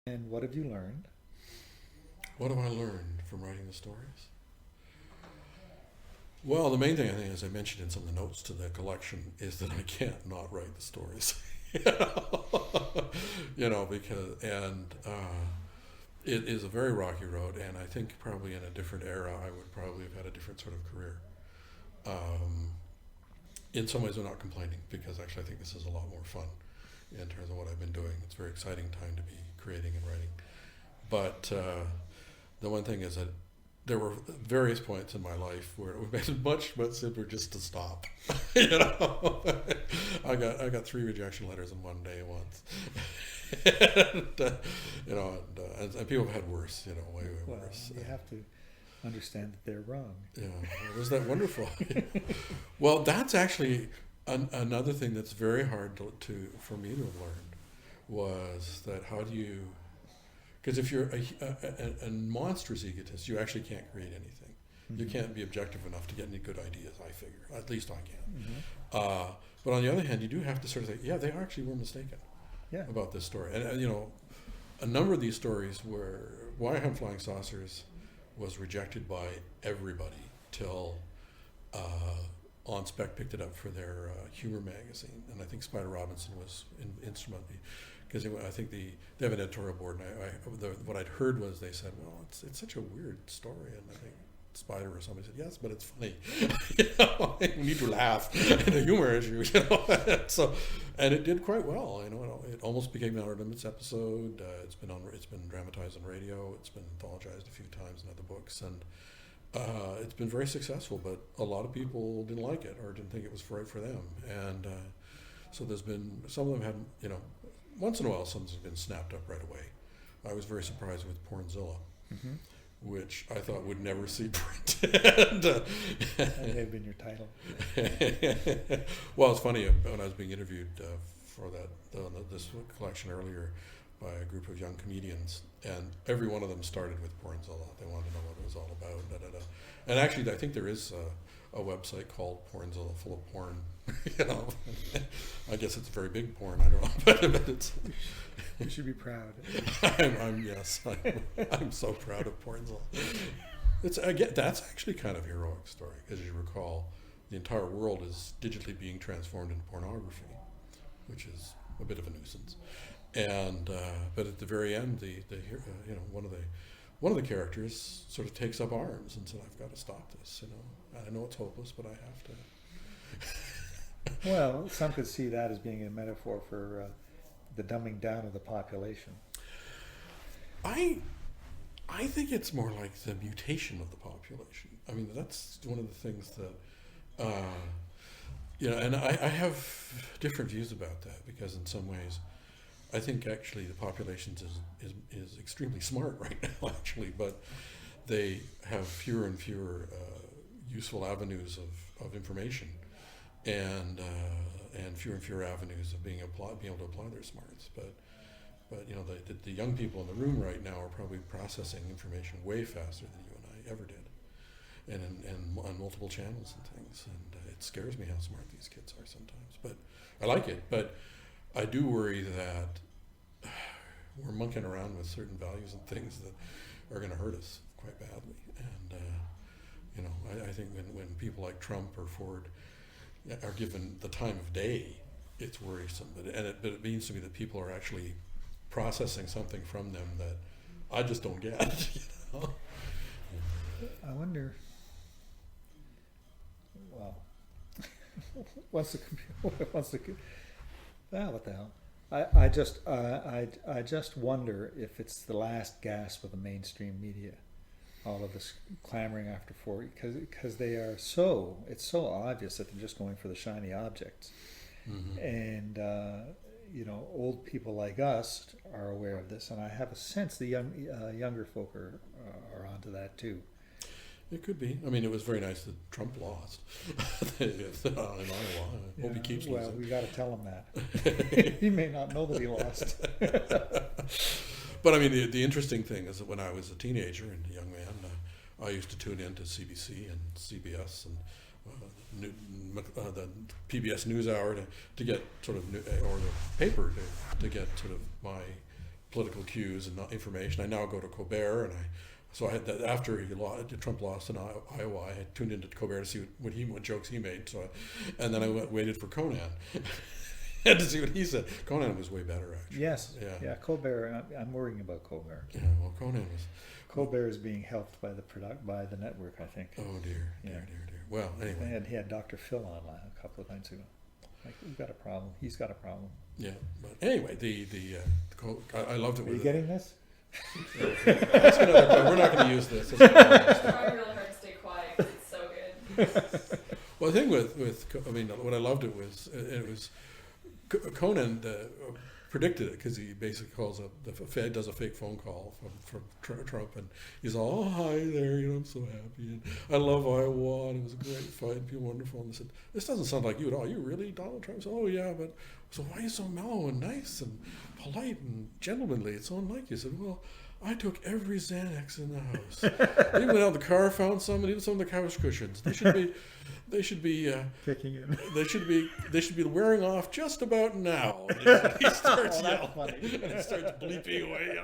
And what have you learned? What have I learned from writing the stories? Well, the main thing I think, as I mentioned in some of the notes to the collection, is that I can't not write the stories. Because it is a very rocky road, and I think probably in a different era, I would probably have had a different sort of career. Um, in some ways, I'm not complaining because actually I think this is a lot more fun in terms of what I've been doing. It's a very exciting time to be creating and writing. But the one thing is that there were various points in my life where it would make it much simpler just to stop. you know, I got 3 rejection letters in one day once, and, and people have had worse. Way Well, worse. you have to understand that they're wrong. Yeah, was that wonderful? Well, that's actually another thing that's very hard for me to have learned was that how do you, because if you're a monstrous egotist, you actually can't create anything. You can't be objective enough to get any good ideas, I figure. At least I can. But on the other hand, you do have to sort of say, yeah, they actually were mistaken Yeah. about this story. And, a number of these stories were, Why Hunt Flying Saucers was rejected by everybody till On Spec picked it up for their humor magazine. And I think Spider Robinson was instrumental. Because I think they have an editorial board, and what I'd heard was they said, "Well, it's such a weird story," and I think Spider or somebody said, "Yes, but it's funny. We need to laugh and a humor issue." So, and it did quite well. It almost became an Outer Limits episode. It's been dramatized on radio. It's been anthologized a few times in other books, and it's been very successful. But a lot of people didn't like it or didn't think it was right for them, and so there's been some of them had once in a while, something's been snapped up right away. I was very surprised with Pornzilla, which I thought would never see print. That may have been your title. Well, it's funny, when I was being interviewed for this collection earlier by a group of young comedians, and every one of them started with Pornzilla. They wanted to know what it was all about. Da, da, da. And actually, I think there is a website called Pornzilla, full of porn. I guess it's very big porn. I don't know, but it's. You should be proud. I'm so proud of Pornzilla. That's actually kind of a heroic story, because as you recall, the entire world is digitally being transformed into pornography, which is a bit of a nuisance. And but at the very end, one of the characters sort of takes up arms and said, "I've got to stop this. I know it's hopeless, but I have to." Well, some could see that as being a metaphor for the dumbing down of the population. I think it's more like the mutation of the population. I mean, that's one of the things that, and I have different views about that, because in some ways, I think actually the population is extremely smart right now, actually, but they have fewer and fewer useful avenues of information, and fewer and fewer avenues of being able to apply their smarts. But the young people in the room right now are probably processing information way faster than you and I ever did, and on multiple channels and things. And it scares me how smart these kids are sometimes. But I like it. But I do worry that we're monkeying around with certain values and things that are going to hurt us quite badly. And I think when people like Trump or Ford are given the time of day, it's worrisome. But it means to me that people are actually processing something from them that I just don't get. I wonder. Well, what the hell? I just wonder if it's the last gasp of the mainstream media. All of this clamoring after Ford, because it's so obvious that they're just going for the shiny objects, and old people like us are aware of this, and I have a sense the younger folk are onto that too. It could be. I mean, it was very nice that Trump lost in Iowa. I hope he keeps losing. Well, we got to tell him that. He may not know that he lost. But I mean, the interesting thing is that when I was a teenager and a young man, I used to tune in to CBC and CBS and the PBS NewsHour to get sort of or the paper to get sort of my political cues and information. I now go to Colbert, and so I had that after Trump lost in Iowa. I tuned into Colbert to see what jokes he made. And then I waited for Conan. Had to see what he said. Conan was way better, actually. Yes. Yeah. Colbert. I'm worrying about Colbert. Yeah. Well, Conan was. Colbert is being helped by the network, I think. Oh dear. Well, anyway. And he had Dr. Phil on a couple of nights ago. Like, we've got a problem. He's got a problem. Yeah. But anyway, I loved it. Are you getting this? We're not going to use this. I'm trying really hard to stay quiet 'cause it's so good. Well, the thing what I loved it was Conan predicted it, because he basically calls up does a fake phone call from Trump, and he's all, "Oh, hi there, I'm so happy, and I love Iowa, and it was a great fight, and people were wonderful." And they said, "This doesn't sound like you at all. You really Donald Trump?" Said, "Oh yeah, but so why are you so mellow and nice and polite and gentlemanly? It's so unlike you." I said, "Well, I took every Xanax in the house. Even went out in the car, found some, and even some of the couch cushions. They should be Kicking in. They should be wearing off just about now." And he starts yelling, and he starts bleeping away.